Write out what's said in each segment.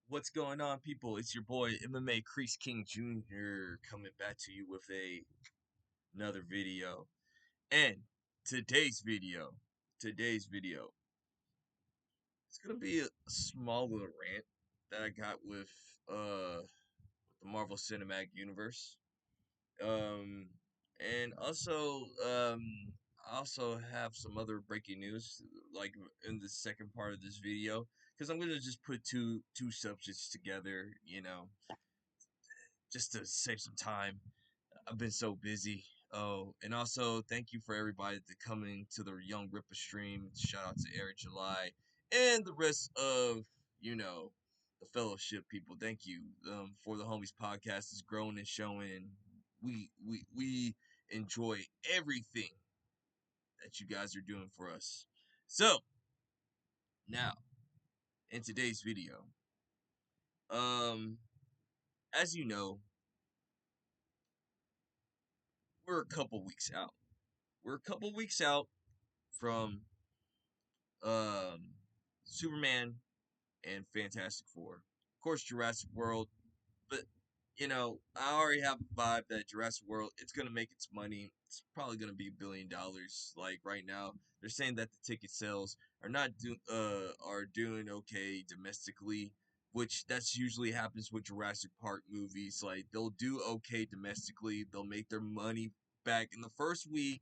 What's going on, people? It's your boy MMA Crease King Jr. coming back to you with another video. And today's video, it's gonna be a small little rant that I got with the Marvel Cinematic Universe. Um, and I also have some other breaking news, like in the second part of this video, because I'm gonna just put two subjects together, just to save some time. I've been so busy. Oh, and also thank you for everybody that coming to the Young Ripper stream. Shout out to Eric July and the rest of the fellowship people. Thank you. For the homies podcast is growing and showing. We enjoy everything that you guys are doing for us. So now in today's video, um, as you know, we're a couple weeks out. We're a couple weeks out from um, Superman and Fantastic Four. Of course, Jurassic World, but I already have a vibe that Jurassic World it's gonna make its money. It's probably gonna be $1 billion. Like right now, they're saying that the ticket sales are doing okay domestically, which that's usually happens with Jurassic Park movies. Like they'll do okay domestically, they'll make their money back in the first week,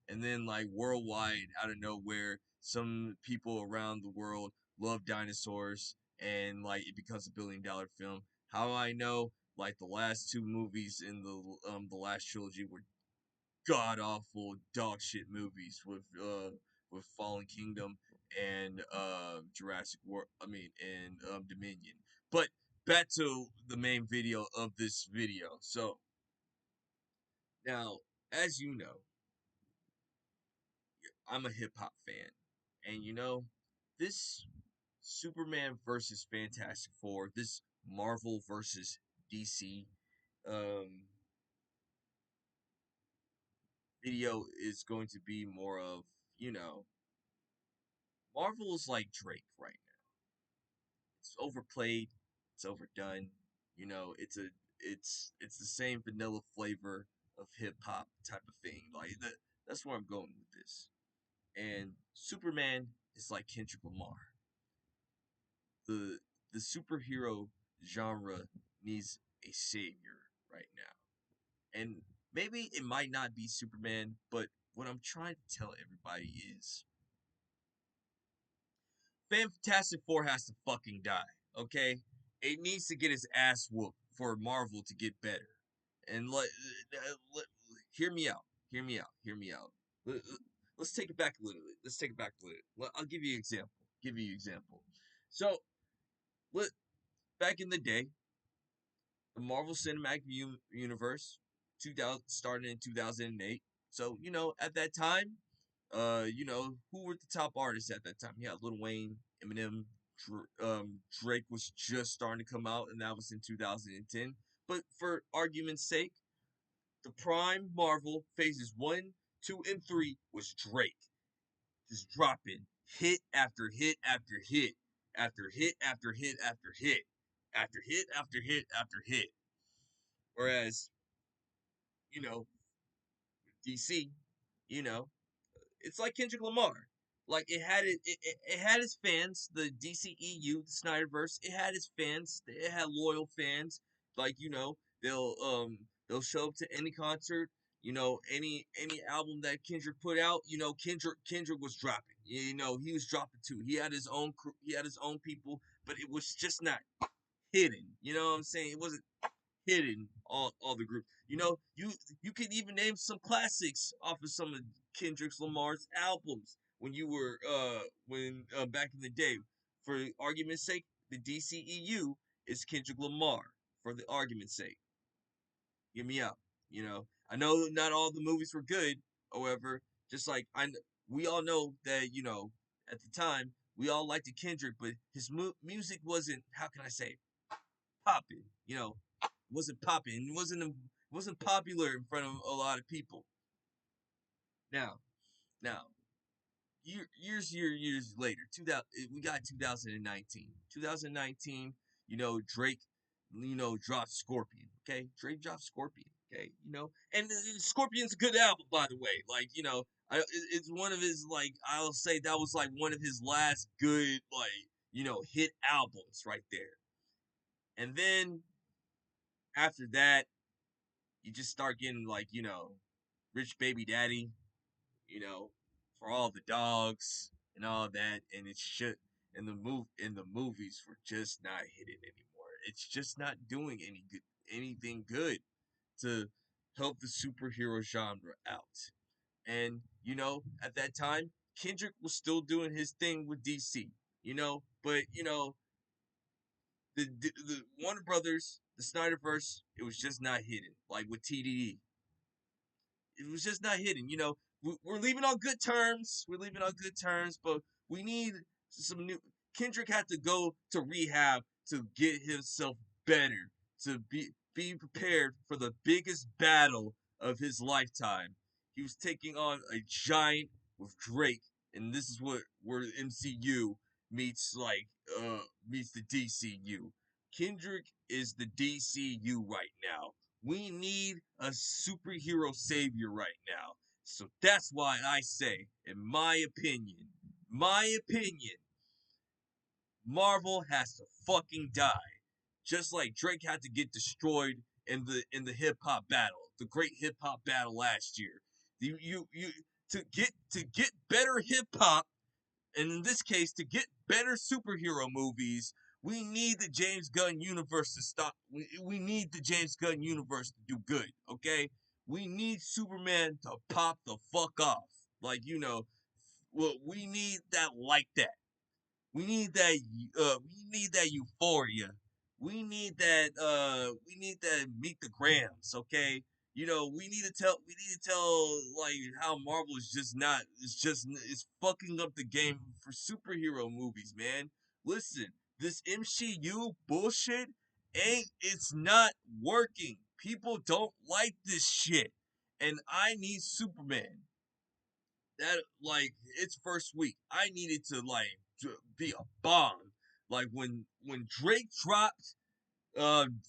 and then like worldwide out of nowhere, some people around the world love dinosaurs and like it becomes a $1 billion film. How I know? Like the last two movies in the last trilogy were god awful dog shit movies with Fallen Kingdom and Jurassic World. I mean, and Dominion. But back to the main video of this video. So now, as you know, I'm a hip hop fan, and this Superman versus Fantastic Four, this Marvel versus DC um, video is going to be more of, you know, Marvel is like Drake right now. It's overplayed, it's overdone. It's the same vanilla flavor of hip hop type of thing. Like that's where I'm going with this. And Superman is like Kendrick Lamar. The the superhero genre needs a savior right now. And maybe it might not be Superman, but what I'm trying to tell everybody is Fantastic Four has to fucking die, okay? It needs to get his ass whooped for Marvel to get better. And hear me out. Hear me out. Hear me out. Let's take it back a little bit. Let's take it back a little bit. I'll give you an example. Give you an example. So, let, back in the day, the Marvel Cinematic Universe, 2000 started in 2008. So at that time, who were the top artists at that time? Yeah, Lil Wayne, Eminem, Drake was just starting to come out, and that was in 2010. But for argument's sake, the prime Marvel phases 1, 2, and 3 was Drake, just dropping hit after hit after hit after hit after hit after hit after hit after hit after hit. Whereas, you know, DC, you know, it's like Kendrick Lamar. Like it had its fans, the DCEU, the Snyderverse. It had its fans. It had loyal fans. Like they'll show up to any concert. Any album that Kendrick put out. Kendrick was dropping. He was dropping too. He had his own crew. He had his own people, but it was just not hidden. You know what I'm saying? It wasn't hidden all the group. You can even name some classics off of some of Kendrick Lamar's albums when you were when back in the day. For argument's sake, the DCEU is Kendrick Lamar. For the argument's sake, hear me out. I know not all the movies were good. However, just like we all know that at the time we all liked the Kendrick, but his music wasn't, how can I say, popping. Wasn't popping. It wasn't popular in front of a lot of people. Now, now, years later, 2000, we got 2019. 2019. Drake, dropped Scorpion. Okay, Drake dropped Scorpion. Okay, and Scorpion's a good album, by the way. Like, it's one of his, like, I'll say that was like one of his last good, like, hit albums right there. And then after that, you just start getting like, Rich Baby Daddy, you know, for all the dogs and all that, and it should and the movies were just not hitting anymore. It's just not doing anything good to help the superhero genre out. And at that time, Kendrick was still doing his thing with DC, but the Warner Brothers, the Snyderverse, it was just not hitting. Like with TDE, it was just not hitting. We're leaving on good terms. We're leaving on good terms, but we need some new. Kendrick had to go to rehab to get himself better, to be prepared for the biggest battle of his lifetime. He was taking on a giant with Drake, and this is where MCU meets meets the DCU. Kendrick is the DCU right now. We need a superhero savior right now. So that's why I say, in my opinion, Marvel has to fucking die. Just like Drake had to get destroyed in the hip hop battle, the great hip hop battle last year. You to get better hip hop, and in this case, to get better superhero movies, we need the James Gunn universe to stop. We need the James Gunn universe to do good, okay? We need Superman to pop the fuck off. Like, well, we need that like that. We need that euphoria. We need that meet the grams, okay? We need to tell like how Marvel is just not it's fucking up the game for superhero movies, man. Listen, this MCU bullshit it's not working. People don't like this shit. And I need Superman. That, like, its first week, I needed to like be a bomb. Like when Drake dropped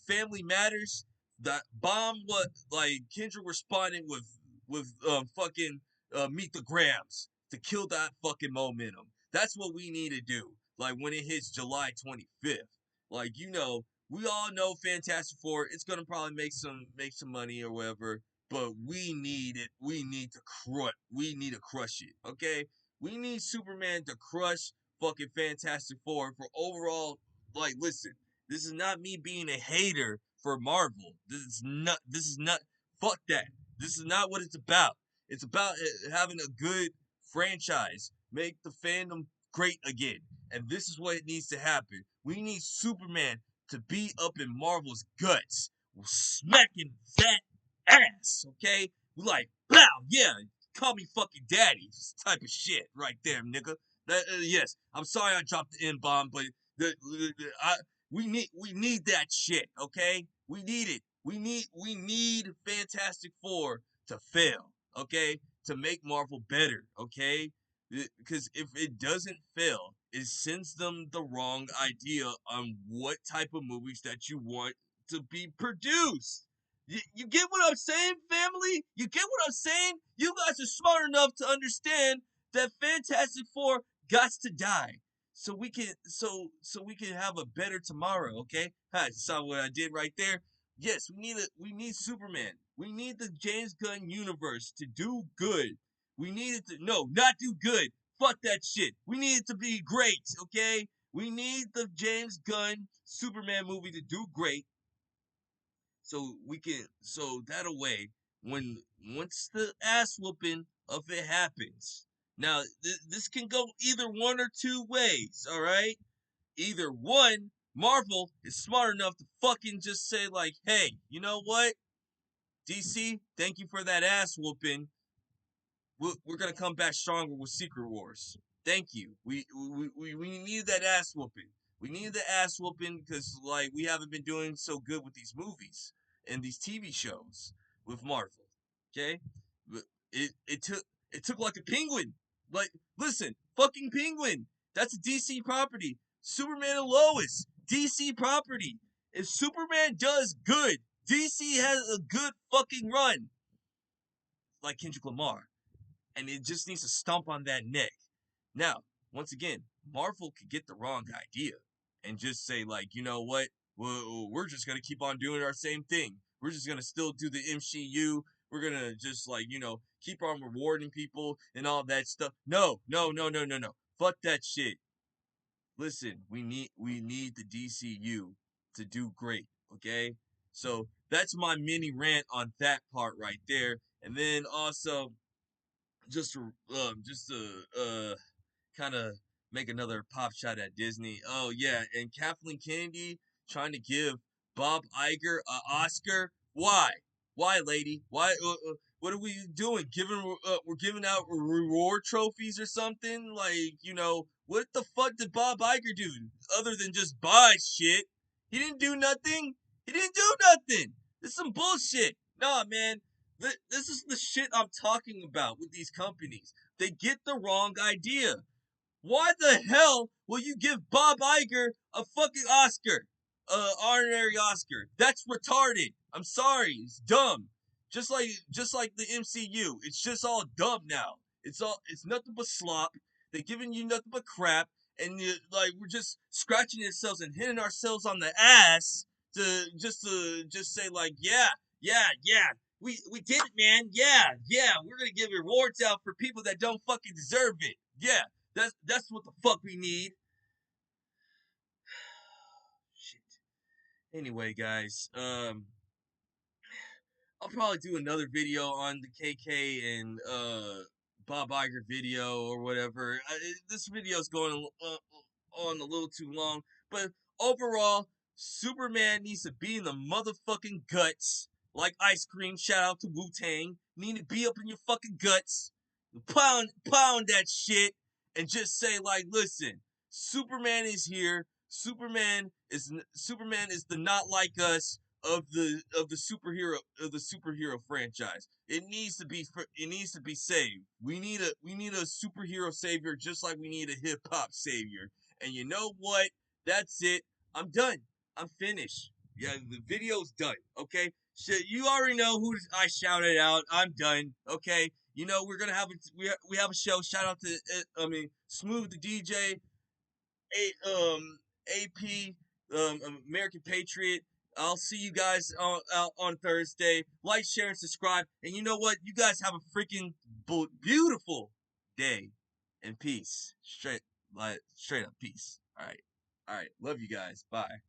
Family Matters, that bomb, what, like, Kendrick responded with fucking Meet the Grams to kill that fucking momentum. That's what we need to do. Like when it hits July 25th. Like, we all know Fantastic Four, it's gonna probably make some money or whatever, but we need it. We need to crush it, okay? We need Superman to crush fucking Fantastic Four for overall, like, listen, this is not me being a hater for Marvel. This is not fuck that. This is not what it's about. It's about having a good franchise, make the fandom great again. And this is what it needs to happen. We need Superman to be up in Marvel's guts, smacking that ass, okay? We like, wow, yeah, call me fucking daddy. This type of shit right there, nigga. Yes, I'm sorry I dropped the N bomb, but I, we need that shit, okay? We need it. We need Fantastic Four to fail, okay? To make Marvel better, okay? Because if it doesn't fail, it sends them the wrong idea on what type of movies that you want to be produced. You get what I'm saying, family? You get what I'm saying? You guys are smart enough to understand that Fantastic Four got to die so we can have a better tomorrow, okay? Hi, saw what I did right there? Yes, we need Superman. We need the James Gunn universe to do good. We need it to no, not do good. Fuck that shit. We need it to be great, okay? We need the James Gunn Superman movie to do great so that way when once the ass whooping of it happens. Now this can go either one or two ways, all right? Either one, Marvel is smart enough to fucking just say like, hey, you know what, DC, thank you for that ass whooping. We're gonna come back stronger with Secret Wars. Thank you. We needed that ass whooping. We needed the ass whooping because like we haven't been doing so good with these movies and these TV shows with Marvel. Okay, but it took like a penguin. Like, listen, fucking penguin. That's a DC property. Superman and Lois. DC property. If Superman does good, DC has a good fucking run, like Kendrick Lamar, and it just needs to stomp on that neck. Now, once again, Marvel could get the wrong idea and just say, like, you know what? We're just gonna keep on doing our same thing. We're just gonna still do the MCU. We're gonna just, like, keep on rewarding people and all that stuff. No, no, no, no, no, no. Fuck that shit. Listen, we need the DCU to do great. Okay, so that's my mini rant on that part right there. And then also just to kind of make another pop shot at Disney. Oh yeah, and Kathleen Kennedy trying to give Bob Iger an Oscar. Why? Why, lady? Why? What are we doing? We're giving out reward trophies or something? Like, what the fuck did Bob Iger do other than just buy shit? He didn't do nothing. He didn't do nothing. This is some bullshit. Nah, man. This is the shit I'm talking about with these companies. They get the wrong idea. Why the hell will you give Bob Iger a fucking Oscar? Honorary Oscar. That's retarded. I'm sorry. It's dumb. Just like the MCU. It's just all dumb now. It's nothing but slop. They're giving you nothing but crap. And we're just scratching ourselves and hitting ourselves on the ass to just say, like, yeah, yeah, yeah. We did it, man. Yeah, yeah. We're gonna give rewards out for people that don't fucking deserve it. Yeah. That's what the fuck we need. Shit. Anyway, guys, I'll probably do another video on the KK and Bob Iger video or whatever. This video is going on a little too long, but overall, Superman needs to be in the motherfucking guts like ice cream. Shout out to Wu Tang. Need to be up in your fucking guts. Pound that shit and just say, like, listen, Superman is here. Superman is the not like us of the superhero franchise. It needs to be saved. We need a superhero savior just like we need a hip hop savior. And you know what? That's it. I'm done. I'm finished. Yeah, the video's done. Okay. Shit, you already know who I shouted out. I'm done. Okay. We're gonna have we have a show. Shout out to Smooth the DJ, AP, American Patriot. I'll see you guys on Thursday. Like, share, and subscribe. And you know what? You guys have a freaking beautiful day and peace. Straight up peace. All right. Love you guys. Bye.